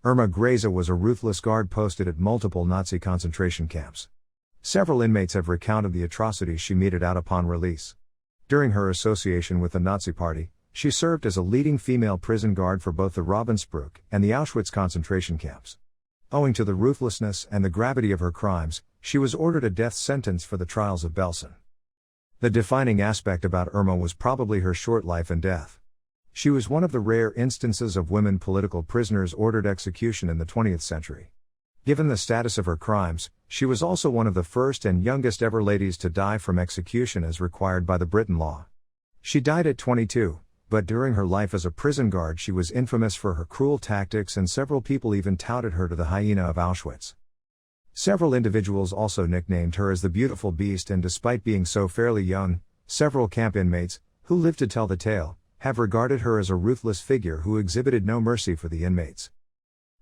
Irma Grese was a ruthless guard posted at multiple Nazi concentration camps. Several inmates have recounted the atrocities she meted out upon release. During her association with the Nazi Party, she served as a leading female prison guard for both the Ravensbruck and the Auschwitz concentration camps. Owing to the ruthlessness and the gravity of her crimes, she was ordered a death sentence for the trials of Belsen. The defining aspect about Irma was probably her short life and death. She was one of the rare instances of women political prisoners ordered execution in the 20th century. Given the status of her crimes, she was also one of the first and youngest ever ladies to die from execution as required by the Britain law. She died at 22, but during her life as a prison guard she was infamous for her cruel tactics, and several people even touted her to the Hyena of Auschwitz. Several individuals also nicknamed her as the Beautiful Beast, and despite being so fairly young, several camp inmates, who lived to tell the tale, have regarded her as a ruthless figure who exhibited no mercy for the inmates.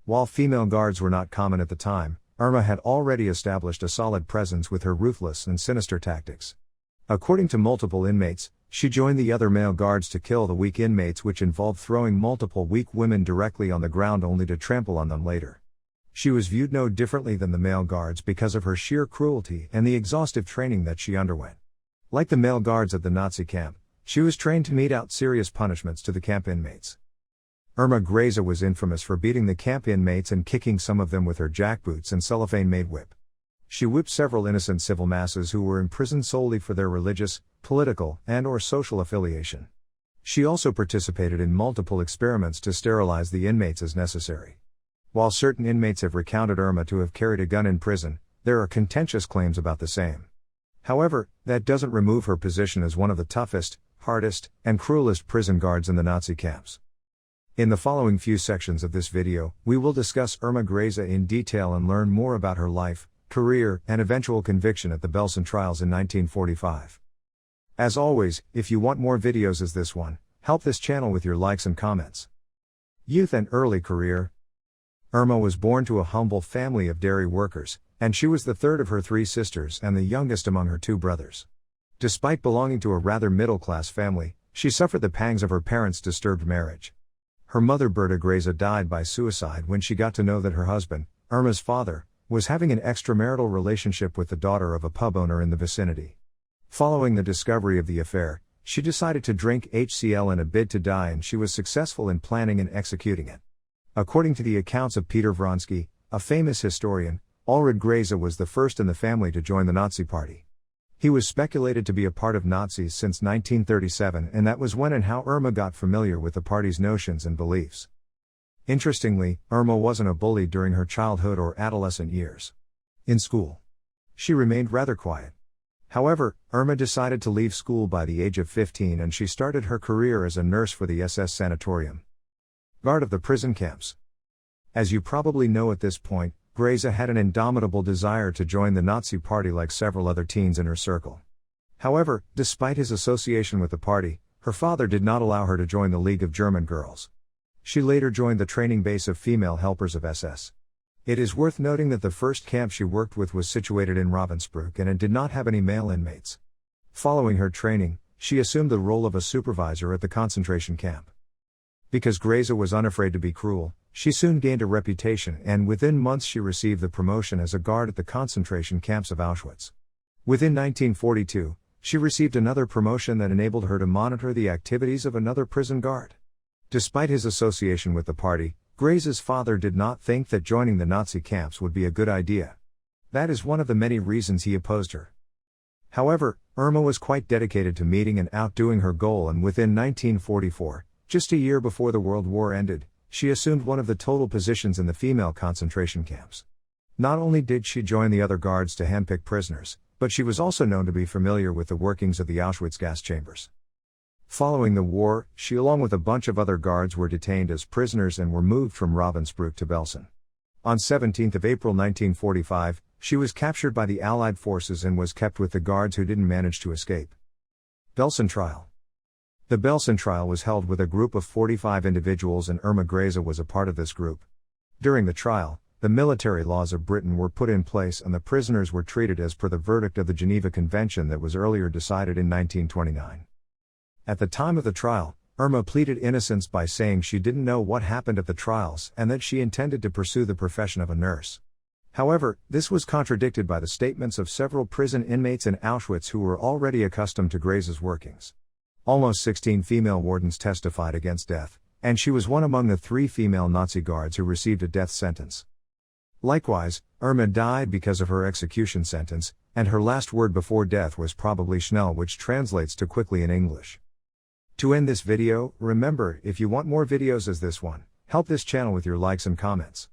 While female guards were not common at the time, Irma had already established a solid presence with her ruthless and sinister tactics. According to multiple inmates, she joined the other male guards to kill the weak inmates, which involved throwing multiple weak women directly on the ground only to trample on them later. She was viewed no differently than the male guards because of her sheer cruelty and the exhaustive training that she underwent. Like the male guards at the Nazi camp, she was trained to mete out serious punishments to the camp inmates. Irma Grese was infamous for beating the camp inmates and kicking some of them with her jackboots and cellophane-made whip. She whipped several innocent civil masses who were imprisoned solely for their religious, political, and/or social affiliation. She also participated in multiple experiments to sterilize the inmates as necessary. While certain inmates have recounted Irma to have carried a gun in prison, there are contentious claims about the same. However, that doesn't remove her position as one of the toughest, hardest, and cruelest prison guards in the Nazi camps. In the following few sections of this video, we will discuss Irma Grese in detail and learn more about her life, career, and eventual conviction at the Belsen trials in 1945. As always, if you want more videos as this one, help this channel with your likes and comments. Youth and early career. Irma was born to a humble family of dairy workers, and she was the third of her 3 sisters and the youngest among her 2 brothers. Despite belonging to a rather middle-class family, she suffered the pangs of her parents' disturbed marriage. Her mother Berta Grese died by suicide when she got to know that her husband, Irma's father, was having an extramarital relationship with the daughter of a pub owner in the vicinity. Following the discovery of the affair, she decided to drink HCl in a bid to die, and she was successful in planning and executing it. According to the accounts of Peter Vronsky, a famous historian, Ulrich Grese was the first in the family to join the Nazi Party. He was speculated to be a part of Nazis since 1937, and that was when and how Irma got familiar with the party's notions and beliefs. Interestingly, Irma wasn't a bully during her childhood or adolescent years. In school, she remained rather quiet. However, Irma decided to leave school by the age of 15, and she started her career as a nurse for the SS sanatorium. Guard of the prison camps. As you probably know at this point, Grese had an indomitable desire to join the Nazi Party like several other teens in her circle. However, despite his association with the party, her father did not allow her to join the League of German Girls. She later joined the training base of female helpers of SS. It is worth noting that the first camp she worked with was situated in Ravensbruck, and it did not have any male inmates. Following her training, she assumed the role of a supervisor at the concentration camp. Because Grese was unafraid to be cruel, she soon gained a reputation, and within months she received the promotion as a guard at the concentration camps of Auschwitz. Within 1942, she received another promotion that enabled her to monitor the activities of another prison guard. Despite his association with the party, Grese's father did not think that joining the Nazi camps would be a good idea. That is one of the many reasons he opposed her. However, Irma was quite dedicated to meeting and outdoing her goal, and within 1944, just a year before the World War ended, she assumed one of the total positions in the female concentration camps. Not only did she join the other guards to handpick prisoners, but she was also known to be familiar with the workings of the Auschwitz gas chambers. Following the war, she along with a bunch of other guards were detained as prisoners and were moved from Ravensbruck to Belsen. On 17 April 1945, she was captured by the Allied forces and was kept with the guards who didn't manage to escape. Belsen Trial. The Belsen Trial was held with a group of 45 individuals, and Irma Grese was a part of this group. During the trial, the military laws of Britain were put in place and the prisoners were treated as per the verdict of the Geneva Convention that was earlier decided in 1929. At the time of the trial, Irma pleaded innocence by saying she didn't know what happened at the trials and that she intended to pursue the profession of a nurse. However, this was contradicted by the statements of several prison inmates in Auschwitz who were already accustomed to Grese's workings. Almost 16 female wardens testified against death, and she was one among the 3 female Nazi guards who received a death sentence. Likewise, Irma died because of her execution sentence, and her last word before death was probably schnell, which translates to quickly in English. To end this video, remember, if you want more videos as this one, help this channel with your likes and comments.